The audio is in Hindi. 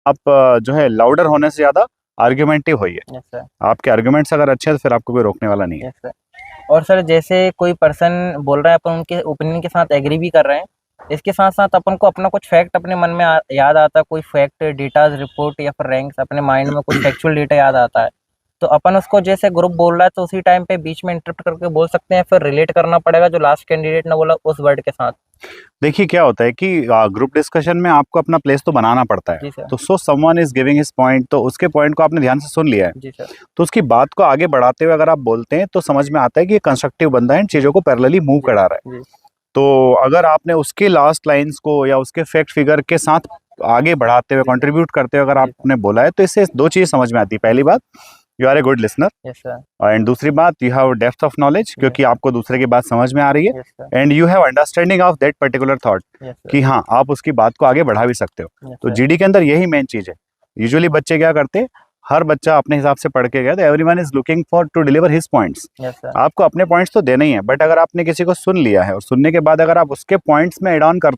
आप जो है लाउडर होने से ज्यादा आर्ग्यूमेंटिव होइए। Yes sir. आपके आर्ग्यूमेंट्स अगर अच्छे हैं तो फिर आपको कोई रोकने वाला नहीं है। Yes sir. और सर जैसे कोई पर्सन बोल रहा है, अपन उनके ओपिनियन के साथ एग्री भी कर रहे हैं, इसके साथ साथ अपन को अपना कुछ फैक्ट अपने मन में याद आता है, कोई फैक्ट, डेटाज, रिपोर्ट या फिर रैंक्स अपने माइंड में कुछ फैक्चुअल डेटा याद आता है, तो अपन उसको जैसे ग्रुप बोल रहा है तो उसी टाइम पे बीच में इंटरप्ट करके बोल सकते हैं, फिर रिलेट करना पड़ेगा जो लास्ट कैंडिडेट ने बोला उस वर्ड के साथ। देखिए क्या होता है कि ग्रुप डिस्कशन में आपको अपना प्लेस तो बनाना पड़ता है। जी सर। तो so someone is giving his point, तो उसके पॉइंट को आपने ध्यान से सुन लिया है, जी सर। तो उसकी बात को आगे बढ़ाते हुए अगर आप बोलते हैं तो समझ में आता है कि ये कंस्ट्रक्टिव बंदा है, इन चीजों को पैरेलली मूव जी करा रहा है। जी। तो अगर आपने उसके लास्ट लाइंस को या उसके फैक्ट फिगर के साथ आगे बढ़ाते हुए, कंट्रीब्यूट करते हुए अगर जी सर। आपने बोला है, तो इससे दो चीज समझ में आती है। पहली बात, you are a good listener, yes sir. And दूसरी बात, you have depth of knowledge, क्योंकि आपको दूसरे की बात समझ में आ रही है, yes sir. And you have understanding of that particular thought, yes sir. कि हाँ आप उसकी बात को आगे बढ़ा भी सकते हो। यस तो सर। जीडी के अंदर यही मेन चीज है। यूजुअली बच्चे क्या करते हैं, हर बच्चा अपने हिसाब से पढ़ के गया, तो everyone is looking for to deliver his points. Yes sir. आपको अपने पॉइंट्स तो देने ही है, बट अगर आपने किसी को सुन लिया है और सुनने के बाद अगर आप उसके पॉइंट्स में एड ऑन करते